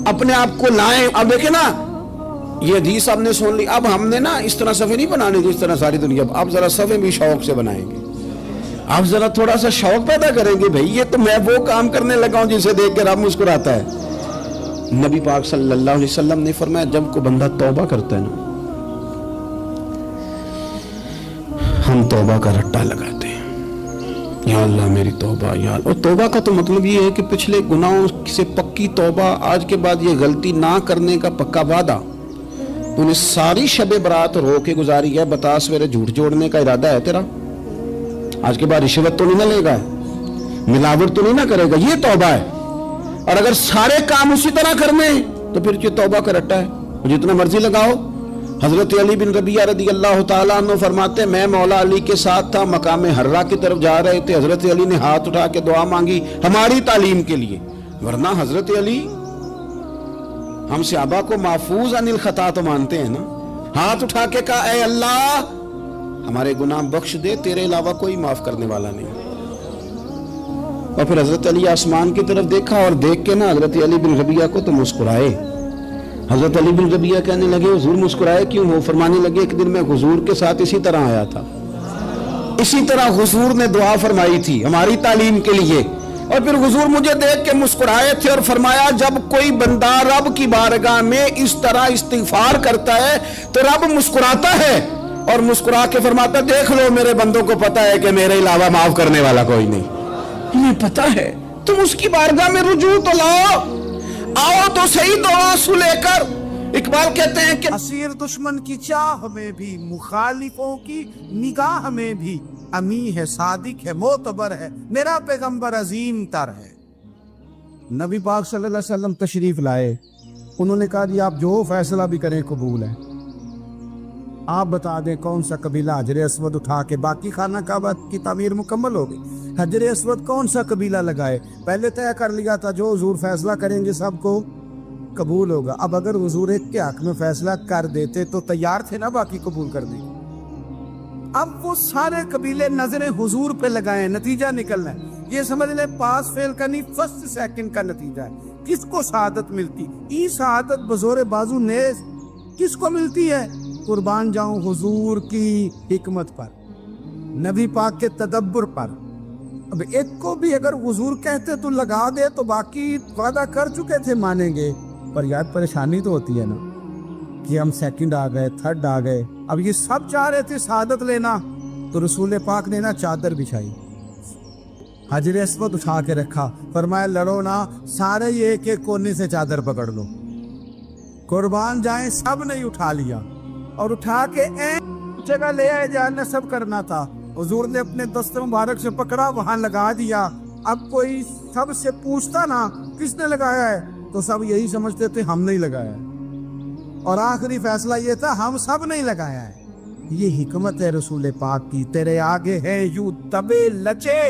اپنے آپ کو لائیں۔ اب دیکھیں نا یہ حدیث آپ نے سن لی، اب ہم نے نا اس طرح صفیں نہیں بنانے جس طرح ساری دنیا، اب ذرا صفیں بھی شوق سے بنائیں گے، آپ ذرا تھوڑا سا شوق پیدا کریں گے، بھئی یہ تو میں وہ کام کرنے لگا ہوں جسے دیکھ کے رب مسکراتا ہے۔ نبی پاک صلی اللہ علیہ وسلم نے فرمایا جب کوئی بندہ توبہ کرتا ہے نا، ہم توبہ کا رٹا لگاتے ہیں، یا اللہ میری توبہ، یا اللہ۔ اور توبہ کا تو مطلب یہ ہے کہ پچھلے گناہوں سے پکی توبہ، آج کے بعد یہ غلطی نہ کرنے کا پکا وعدہ۔ तूने सारी शब बरात रो के गुजारी है, बता सवेरे झूठ जोड़ने का इरादा है तेरा? आज के बाद रिश्वत तो नहीं ना लेगा, मिलावट तो नहीं ना करेगा, ये तौबा है। और अगर सारे काम उसी तरह करने तो फिर ये तौबा का रट्टा है, जितना मर्जी लगाओ। हजरत अली बिन रबिया रदी अल्लाह ताला अन्हु फरमाते, मैं मौला अली के साथ था, मकाम हर्रा की तरफ जा रहे थे, हजरत अली ने हाथ उठा के दुआ मांगी हमारी तालीम के लिए, वरना हजरत अली हम सहाबा को महफूज अनिल खता तो मानते हैं ना। हाथ उठा के कहा, ऐ अल्लाह हमारे गुनाह बख्श दे, तेरे अलावा कोई माफ करने वाला नहीं। और फिर हजरत अली आसमान की तरफ देखा और देख के ना हजरत अली बिन रबिया को तो मुस्कुराए। हजरत अली बिन रबिया कहने लगे, हुजूर मुस्कुराए क्यों? वो फरमाने लगे, एक दिन मैं हुजूर के साथ इसी तरह आया था, इसी तरह हुजूर ने दुआ फरमाई थी हमारी तालीम के लिए, और फिर हुजूर मुझे देख के मुस्कुराए थे और फरमाया, जब कोई बंदा रब की बारगाह में इस तरह इस्तिगफार करता है तो रब मुस्कुराता है और मुस्कुरा के फरमाता, देख लो मेरे बंदों को पता है कि मेरे अलावा माफ करने वाला कोई नहीं, इन्हें पता है, तुम उसकी बारगाह में रुजू तो लाओ, आओ तो सही दो आंसू लेकर। इकबाल कहते हैं कि असीर दुश्मन की चाह में भी, मुखालिफों की निगाह में भी, अमी है, सादिक है, मोतबर है, मेरा पैगंबर अजीम तर है। नबी पाक सल्लल्लाहु अलैहि वसल्लम तशरीफ लाए, उन्होंने कहा जी आप जो फैसला भी करें कबूल है, आप बता दें कौन सा कबीला हजर अस्वद उठा के, बाकी खाना काबा की तामीर मुकम्मल हो गई, हजर अस्वद कौन सा कबीला लगाए, पहले तय कर लिया था जो हुजूर फैसला करेंगे सबको कबूल होगा। अब अगर हुजूर एक के हक में फैसला कर देते तो तैयार थे ना बाकी कबूल कर दी। अब वो सारे कबीले नजरें हुजूर पे लगाए, नतीजा निकलना है, ये समझ ले पास फेल का नहीं, फर्स्ट सेकंड का नतीजा है। किसको शहादत मिलती? ई शहादत बजोरे बाजू नेज किसको मिलती है? कुर्बान जाऊं हुजूर की हिकमत पर, नबी पाक के तदब्बर पर। अब एक को भी अगर हुजूर कहते तो लगा दे तो बाकी वादा कर चुके थे मानेंगे, पर यार परेशानी तो होती है ना कि हम सेकंड आ गए, थर्ड आ गए। अब ये सब चाह रहे थे शहादत लेना, तो रसूल पाक ने ना चादर बिछाई, हजर अस्वद उठा के रखा, फरमाया लड़ो ना, सारे ये एक एक कोने से चादर पकड़ लो, कुर्बान जाए। सब ने उठा लिया और उठा के एक जगह ले आए जहाँ नस्ब करना था। हुजूर ने अपने दस्त मुबारक से पकड़ा, वहां लगा दिया। अब कोई सब से पूछता ना किसने लगाया है, तो सब यही समझते थे हमने ही लगाया है, और आखिरी फैसला ये था हम सब नहीं लगाया है। ये हिकमत है रसूल पाक की। तेरे आगे है यूं तबे लचे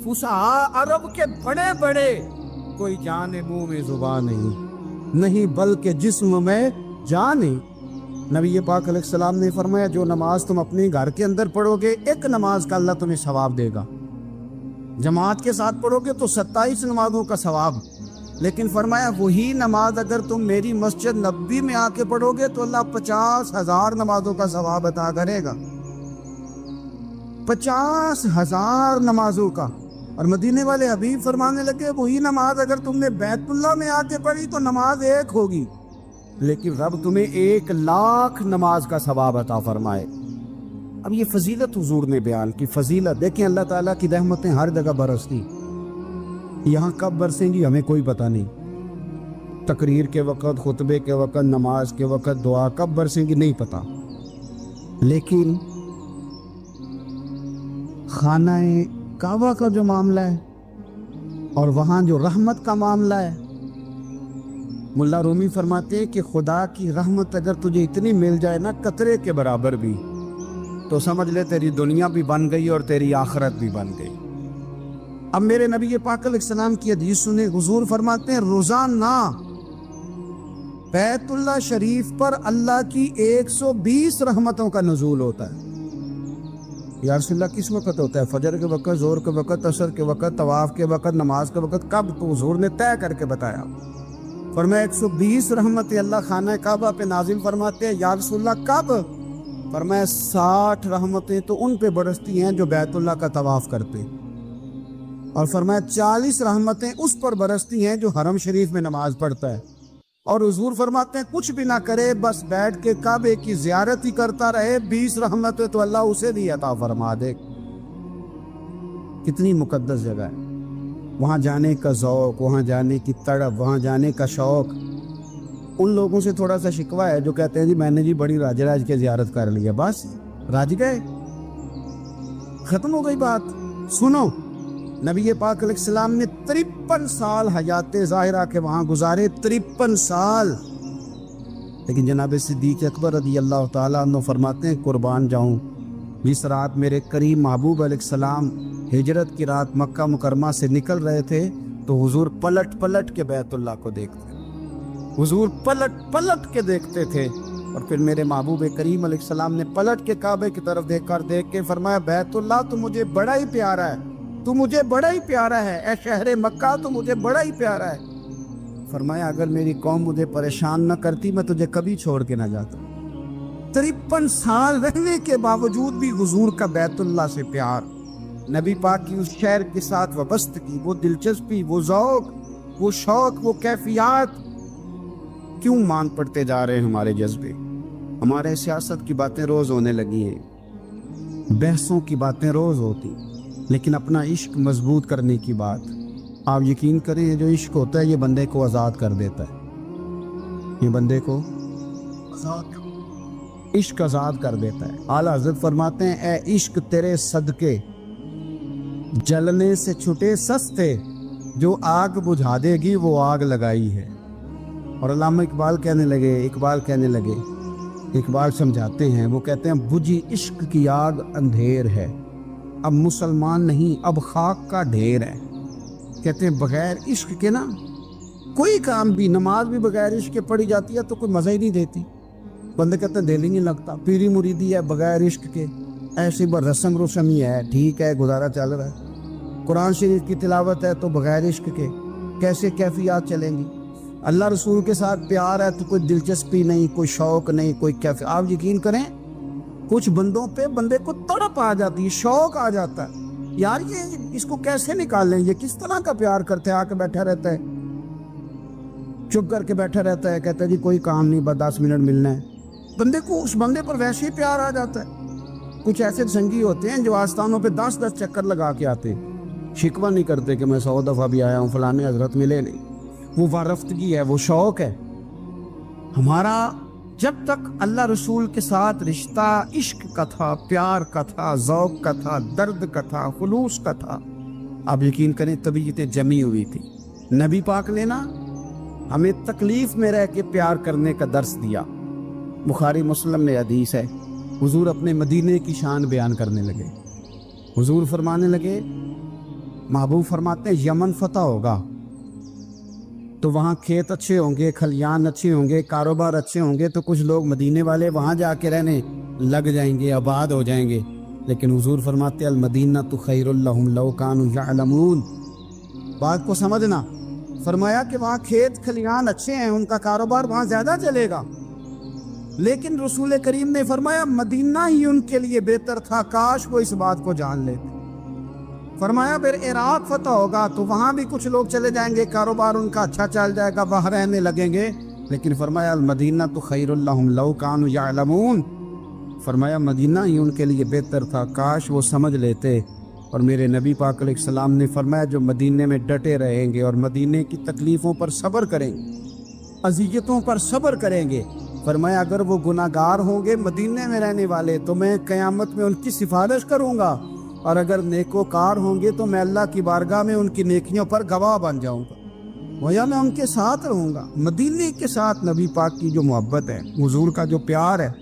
फुसा अरब के बड़े बड़े, कोई जाने मुंह में जुबान नहीं बल्कि जिस्म में जाने। नबी पाक अलैहिस्सलाम ने फरमाया, जो नमाज तुम अपने घर के अंदर पढ़ोगे, एक नमाज का अल्लाह तुम्हें सवाब देगा, जमात के साथ पढ़ोगे तो 27 नमाजों का सवाब। लेकिन फरमाया वही नमाज अगर तुम मेरी मस्जिद नबी में आके पढ़ोगे तो अल्लाह 50,000 नमाजों का सवाब अता करेगा, 50,000 नमाजों का। और मदीने वाले हबीब फरमाने लगे, वही नमाज अगर तुमने बैतुल्लाह में आके पढ़ी तो नमाज एक होगी, लेकिन रब तुम्हें 1,00,000 नमाज का सवाब अता फरमाए। अब ये फजीलत हुजूर ने बयान की, फजीलत देखें, अल्लाह ताला की रहमतें हर जगह बरसती, यहाँ कब बरसेंगी हमें कोई पता नहीं, तकरीर के वक़्त, खुतबे के वक़्त, नमाज के वक़्त, दुआ कब बरसेंगी नहीं पता। लेकिन खानाए काबा का जो मामला है और वहाँ जो रहमत का मामला है, मुल्ला रूमी फरमाते हैं कि खुदा की रहमत अगर तुझे इतनी मिल जाए ना, कतरे के बराबर भी, तो समझ ले तेरी दुनिया भी बन गई और तेरी आखिरत भी बन गई। अब मेरे नबी पाक अलैहिस्सलाम की हदीस सुने, हुजूर फरमाते हैं रोजाना बैतुल्लाह शरीफ पर अल्लाह की 120 रहमतों का नुज़ूल होता है। या रसूलल्लाह किस वक़्त होता है? फजर के वक़्त, ज़ोहर के वक़्त, असर के वक़्त, तवाफ़ के वक़्त, नमाज के वक़्त, कब? तो हुजूर ने तय करके बताया। फरमाया 120 रहमतें अल्लाह खाना काबा पे नाजिल फरमाते हैं। या रसूलल्लाह कब? फरमाया 60 रहमतें तो उन पे बरसती हैं जो बैतुल्लाह का तवाफ़ करते, और फरमाया 40 रहमतें उस पर बरसती हैं जो हरम शरीफ में नमाज पढ़ता है। और हुजूर फरमाते हैं कुछ भी ना करे, बस बैठ के काबे की ज़ियारत ही करता रहे, 20 रहमतें तो अल्लाह उसे भी अता फरमा दे। कितनी मुकद्दस जगह है, वहाँ जाने का ज़ौक़, वहाँ जाने की तड़प, वहाँ जाने का शौक़। उन लोगों से थोड़ा सा शिकवा है जो कहते हैं जी मैंने जी बड़ी राज के जियारत कर लिया, बस राज गए, खत्म हो गई बात। सुनो, नबी पाक अलैहिस्सलाम ने 53 साल हयात ज़ाहिरा के वहाँ गुजारे, 53 साल। लेकिन जनाब सिद्दीक़ अकबर रज़ी अल्लाह ताला अन्हु फरमाते हैं, कुर्बान जाऊँ, जिस रात मेरे करीम महबूब अलैहिस्सलाम हिजरत की रात मक्का मुकरमा से निकल रहे थे तो हुजूर पलट पलट के बैतुल्लाह को देखते, हुजूर पलट पलट के देखते थे। और फिर मेरे महबूब करीम अलैहिस्सलाम ने पलट के काबे की तरफ देख के फरमाया, बैतुल्लाह तो मुझे बड़ा ही प्यारा है, तू मुझे बड़ा ही प्यारा है, ए शहर मक्का तो मुझे बड़ा ही प्यारा है। फरमाया अगर मेरी कौम मुझे परेशान न करती मैं तुझे कभी छोड़ के ना जाता। 53 साल रहने के बावजूद भी हुजूर का बैतुल्लाह से प्यार, नबी पाक की उस शहर के साथ वाबस्तगी, वो दिलचस्पी, वो ज़ौक़, वो शौक़, वो कैफियत क्यों मान पड़ते जा रहे हैं हमारे जज्बे। हमारे सियासत की बातें रोज़ होने लगी हैं, बहसों की बातें रोज़ होती, लेकिन अपना इश्क मजबूत करने की बात, आप यकीन करें ये जो इश्क होता है ये बंदे को आज़ाद कर देता है, ये बंदे को इश्क आज़ाद कर देता है। आला हज़रत फरमाते हैं, ए इश्क तेरे सदके जलने से छुटे सस्ते, जो आग बुझा देगी वो आग लगाई है। और अल्लामा इकबाल कहने लगे, इकबाल समझाते हैं, वो कहते हैं बुझी इश्क की आग अंधेर है, अब मुसलमान नहीं अब खाक का ढेर है। कहते हैं बगैर इश्क के ना कोई काम भी, नमाज भी बगैर इश्क के पढ़ी जाती है तो कोई मज़ा ही नहीं देती, बंदे कहते हैं दिल ही नहीं लगता। पीरी मुरीदी है बगैर इश्क के, ऐसी बार रस्म रुस्म ही है, ठीक है गुजारा चल रहा है। कुरान शरीफ की तिलावत है तो बगैर इश्क के कैसे कैफियत चलेंगी। अल्लाह रसूल के साथ प्यार है तो कोई दिलचस्पी नहीं, कोई शौक़ नहीं, कोई कैफियत। आप यकीन करें कुछ बंदों पे बंदे को तड़प आ जाती है, शौक़ आ जाता है, यार ये इसको कैसे निकालें, ये किस तरह का प्यार करते हैं। आके बैठा रहता है, चुप करके बैठा रहता है, कहता है जी कोई काम नहीं, बस 10 मिनट मिलना है। बंदे को उस बंदे पर वैसे ही प्यार आ जाता है। कुछ ऐसे संगी होते हैं जो आस्थानों पे 10-10 चक्कर लगा के आते हैं, शिकवा नहीं करते कि मैं 100 दफ़ा भी आया हूँ, फलाने हजरत मिले नहीं। वो वारफ्तगी है, वो शौक़ है हमारा। जब तक अल्लाह रसूल के साथ रिश्ता इश्क का था, प्यार का था, ज़ौक़ का था, दर्द का था, खुलूस का था, आप यकीन करें तबीयतें जमी हुई थी। नबी पाक ने ना हमें तकलीफ़ में रह के प्यार करने का दर्स दिया। बुखारी मुस्लिम में हदीस है, हुजूर अपने मदीने की शान बयान करने लगे। हुजूर फरमाने लगे, महबूब फरमाते हैं यमन फतह होगा तो वहाँ खेत अच्छे होंगे, खलियान अच्छे होंगे, कारोबार अच्छे होंगे, तो कुछ लोग मदीने वाले वहाँ जाके रहने लग जाएंगे, आबाद हो जाएंगे। लेकिन हुजूर फरमाते अल मदीना तो खैरुल लहुम लौ कानू यअलमून। बात को समझना, फरमाया कि वहाँ खेत खलियान अच्छे हैं, उनका कारोबार वहाँ ज़्यादा चलेगा। लेकिन रसूल करीम ने फरमाया मदीना ही उनके लिए बेहतर था, काश वो इस बात को जान लेते। फरमाया फिर इराक फतह होगा तो वहाँ भी कुछ लोग चले जाएंगे, कारोबार उनका अच्छा चल जाएगा, वहाँ रहने लगेंगे। लेकिन फरमाया अल मदीना तो खैरुल लहुम लौ कानू यअलमून, फरमाया मदीना ही उनके लिए बेहतर था, काश वो समझ लेते। और मेरे नबी पाक अलैहिस्सलाम ने फरमाया जो मदीने में डटे रहेंगे और मदीने की तकलीफ़ों पर सब्र करेंगे, अज़ियतों पर सब्र करेंगे, फरमाया अगर वो गुनाहगार होंगे मदीने में रहने वाले तो मैं क़यामत में उनकी सिफारिश करूँगा, और अगर नेकोकार होंगे तो मैं अल्लाह की बारगाह में उनकी नेकियों पर गवाह बन जाऊँगा, वया मैं उनके साथ रहूँगा। मदीने के साथ नबी पाक की जो मोहब्बत है, हुजूर का जो प्यार है,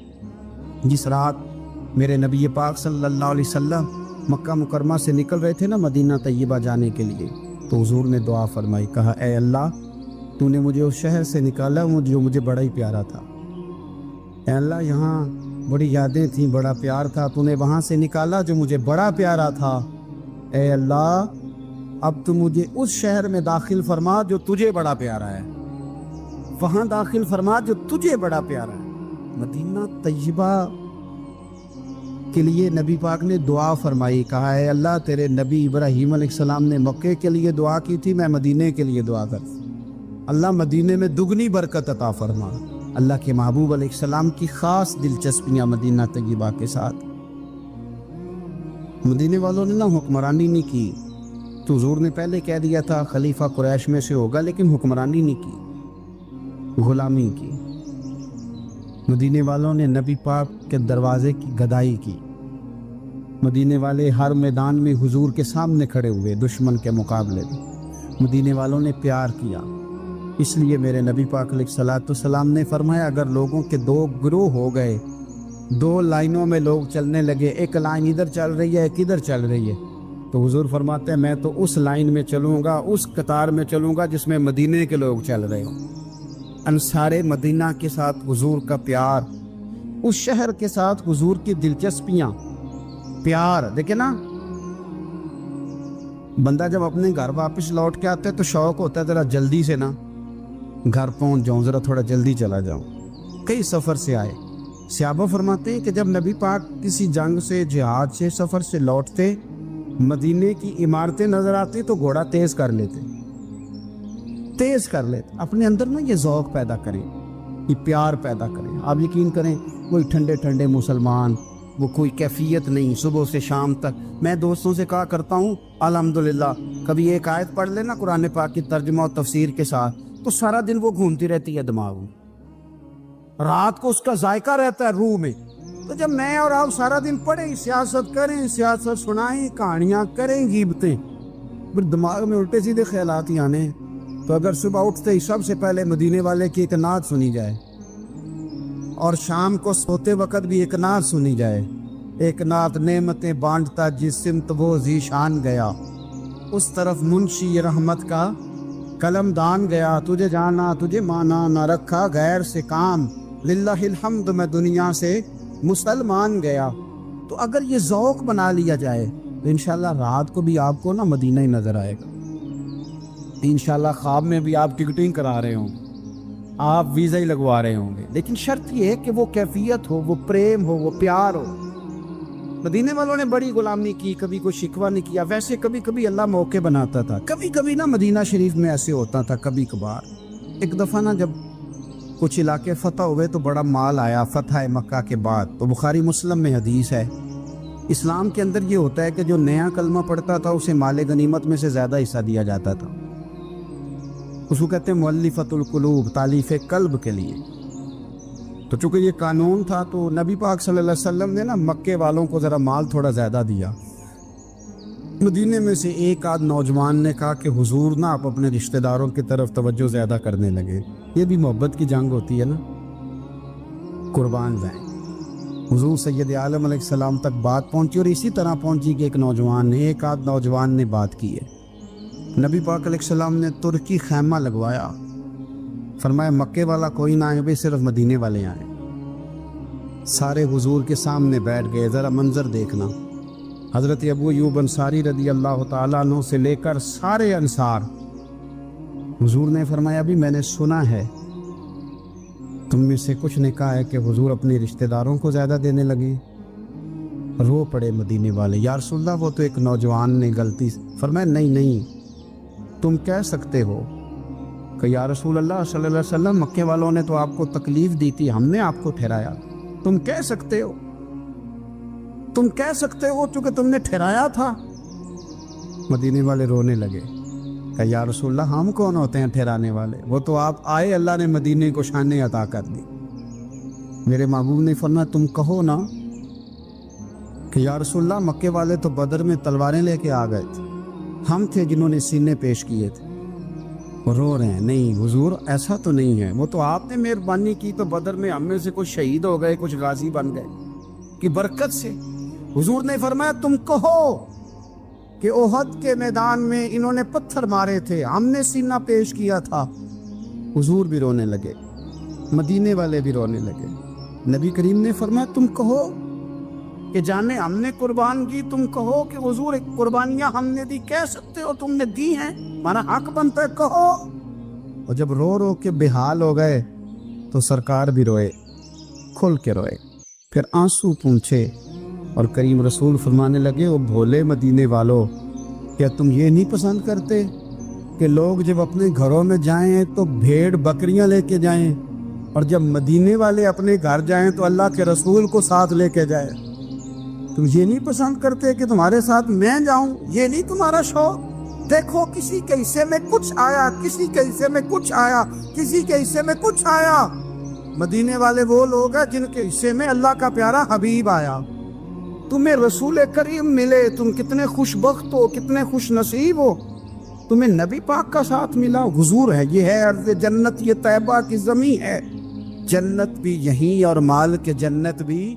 जिस रात मेरे नबी पाक सल्लल्लाहु अलैहि वसल्लम मक्का मुकरमा से निकल रहे थे ना मदीना तैयबा जाने के लिए, तो हुजूर ने दुआ फरमाई, कहा ए अल्लाह तूने मुझे उस शहर से निकाला जो मुझे बड़ा ही प्यारा था, ए अल्लाह यहाँ बड़ी यादें थी, बड़ा प्यार था, तूने वहाँ से निकाला जो मुझे बड़ा प्यारा था। ए अल्लाह अब तू मुझे उस शहर में दाखिल फरमा जो तुझे बड़ा प्यारा है, वहाँ दाखिल फरमा जो तुझे बड़ा प्यारा है। मदीना तैयबा के लिए नबी पाक ने दुआ फरमाई, कहा है अल्लाह तेरे नबी इब्राहीम अलैहिस्सलाम ने मक्के के लिए दुआ की थी, मैं मदीने के लिए दुआ कर, अल्लाह मदीने में दुगनी बरकत अता फरमा। अल्लाह के महबूब अलैहिस्सलाम की ख़ास दिलचस्पियाँ मदीना तैयबा के साथ। मदीने वालों ने ना हुक्मरानी नहीं की, तो हुजूर ने पहले कह दिया था खलीफा कुरैश में से होगा, लेकिन हुक्मरानी नहीं की। غلامی کی، مدینے والوں نے نبی پاک کے دروازے کی گدائی کی، مدینے والے ہر میدان میں حضور کے سامنے کھڑے ہوئے دشمن کے مقابلے میں، مدینے والوں نے پیار کیا۔ اس لیے میرے نبی پاک علیہ الصلوۃ والسلام نے فرمایا اگر لوگوں کے دو گروہ ہو گئے، دو لائنوں میں لوگ چلنے لگے، ایک لائن ادھر چل رہی ہے ایک ادھر چل رہی ہے، تو حضور فرماتے ہیں میں تو اس لائن میں چلوں گا، اس قطار میں چلوں گا جس میں مدینے کے لوگ چل رہے ہوں۔ انصار مدینہ کے ساتھ حضور کا پیار، اس شہر کے ساتھ حضور کی دلچسپیاں، پیار دیکھیں نا، بندہ جب اپنے گھر واپس لوٹ کے آتا ہے تو شوق ہوتا ہے ذرا جلدی سے نا گھر پہنچ جاؤں، ذرا تھوڑا جلدی چلا جاؤں۔ کئی سفر سے آئے، صحابہ فرماتے ہیں کہ جب نبی پاک کسی جنگ سے، جہاد سے، سفر سے لوٹتے، مدینے کی عمارتیں نظر آتی تو گھوڑا تیز کر لیتے، اپنے اندر نا یہ ذوق پیدا کریں، یہ پیار پیدا کریں۔ آپ یقین کریں کوئی ٹھنڈے ٹھنڈے مسلمان، وہ کوئی کیفیت نہیں، صبح سے شام تک میں دوستوں سے کہا کرتا ہوں الحمدللہ کبھی ایک آیت پڑھ لینا قرآن پاک کی ترجمہ و تفسیر کے ساتھ تو سارا دن وہ گھومتی رہتی ہے دماغ میں، رات کو اس کا ذائقہ رہتا ہے روح میں۔ تو جب میں اور آپ سارا دن پڑھیں، سیاست کریں، سیاست سنائیں، کہانیاں کریں، غیبتیں، پھر دماغ میں الٹے سیدھے خیالات ہی آنے ہیں۔ تو اگر صبح اٹھتے ہی سب سے پہلے مدینے والے کی ایک نعت سنی جائے اور شام کو سوتے وقت بھی ایک نعت سنی جائے، ایک نعت نعمتیں بانٹتا جس سمت وہ ذیشان گیا، اس طرف منشی رحمت کا قلم دان گیا، تجھے جانا تجھے مانا نہ رکھا غیر سے کام، للہ الحمد میں دنیا سے مسلمان گیا۔ تو اگر یہ ذوق بنا لیا جائے تو انشاءاللہ رات کو بھی آپ کو نا مدینہ ہی نظر آئے گا، انشاءاللہ خواب میں بھی آپ ٹکٹنگ کرا رہے ہوں گے، آپ ویزا ہی لگوا رہے ہوں گے، لیکن شرط یہ ہے کہ وہ کیفیت ہو، وہ پریم ہو، وہ پیار ہو۔ مدینے والوں نے بڑی غلامی کی، کبھی کوئی شکوہ نہیں کیا، ویسے کبھی کبھی اللہ موقع بناتا تھا، کبھی کبھی نا مدینہ شریف میں ایسے ہوتا تھا کبھی کبھار۔ ایک دفعہ نا جب کچھ علاقے فتح ہوئے تو بڑا مال آیا فتح مکہ کے بعد، تو بخاری مسلم میں حدیث ہے، اسلام کے اندر یہ ہوتا ہے کہ جو نیا کلمہ پڑھتا تھا اسے مال غنیمت میں سے زیادہ حصہ دیا جاتا تھا، اس کو کہتے ہیں مؤلفۃ القلوب، تالیف قلب کے لیے۔ تو چونکہ یہ قانون تھا تو نبی پاک صلی اللہ علیہ وسلم نے نا مکے والوں کو ذرا مال تھوڑا زیادہ دیا۔ مدینے میں سے ایک آدھ نوجوان نے کہا کہ حضور نا آپ اپنے رشتہ داروں کی طرف توجہ زیادہ کرنے لگے، یہ بھی محبت کی جنگ ہوتی ہے نا، قربان جائیں۔ حضور سید عالم علیہ السلام تک بات پہنچی اور اسی طرح پہنچی کہ ایک آدھ نوجوان نے بات کی ہے۔ نبی پاک علیہ السلام نے ترکی خیمہ لگوایا، فرمایا مکے والا کوئی نہ آئے بھائی، صرف مدینے والے آئیں۔ سارے حضور کے سامنے بیٹھ گئے، ذرا منظر دیکھنا، حضرت ابو ایوب انصاری رضی اللہ تعالیٰ عنہ سے لے کر سارے انصار۔ حضور نے فرمایا ابھی میں نے سنا ہے تم میں سے کچھ نے کہا ہے کہ حضور اپنے رشتہ داروں کو زیادہ دینے لگے۔ رو پڑے مدینے والے، یا رسول اللہ وہ تو ایک نوجوان نے غلطی۔ فرمایا نہیں تم کہہ سکتے ہو کہ یا رسول اللہ صلی اللہ علیہ وسلم مکے والوں نے تو آپ کو تکلیف دی تھی، ہم نے آپ کو ٹھہرایا، تم کہہ سکتے ہو چونکہ تم نے ٹھہرایا تھا۔ مدینے والے رونے لگے کہ یا رسول اللہ ہم کون ہوتے ہیں ٹھہرانے والے، وہ تو آپ آئے، اللہ نے مدینے کو شان عطا کر دی۔ میرے محبوب نے فرمایا تم کہو نا کہ یا رسول اللہ مکے والے تو بدر میں تلواریں لے کے آ گئے تھے، ہم تھے جنہوں نے سینے پیش کیے تھے۔ وہ رو رہے ہیں، نہیں حضور ایسا تو نہیں ہے، وہ تو آپ نے مہربانی کی تو بدر میں ہم میں سے کچھ شہید ہو گئے، کچھ غازی بن گئے کی برکت سے۔ حضور نے فرمایا تم کہو کہ احد کے میدان میں انہوں نے پتھر مارے تھے، ہم نے سینہ پیش کیا تھا۔ حضور بھی رونے لگے، مدینے والے بھی رونے لگے۔ نبی کریم نے فرمایا تم کہو کہ جانے ہم نے قربان کی، تم کہو کہ حضور ایک قربانیاں ہم نے دی، کہہ سکتے ہو تم نے دی ہیں، ہمارا حق بنتا ہے کہو۔ اور جب رو رو کے بے حال ہو گئے تو سرکار بھی روئے، کھل کے روئے، پھر آنسو پونچھے اور کریم رسول فرمانے لگے او بھولے مدینے والو، کیا تم یہ نہیں پسند کرتے کہ لوگ جب اپنے گھروں میں جائیں تو بھیڑ بکریاں لے کے جائیں، اور جب مدینے والے اپنے گھر جائیں تو اللہ کے رسول کو ساتھ لے کے جائیں؟ تم یہ نہیں پسند کرتے کہ تمہارے ساتھ میں جاؤں؟ یہ نہیں تمہارا شوق؟ دیکھو کسی کے حصے میں کچھ آیا، کسی کے حصے میں کچھ آیا، کسی کے حصے میں کچھ آیا۔ مدینے والے وہ لوگ ہیں جن کے حصے میں اللہ کا پیارا حبیب آیا۔ تمہیں رسول کریم ملے، تم کتنے خوش بخت ہو، کتنے خوش نصیب ہو، تمہیں نبی پاک کا ساتھ ملا۔ حضور ہے، یہ ہے ارض جنت، یہ طیبہ کی زمین ہے، جنت بھی یہیں اور مال کے جنت بھی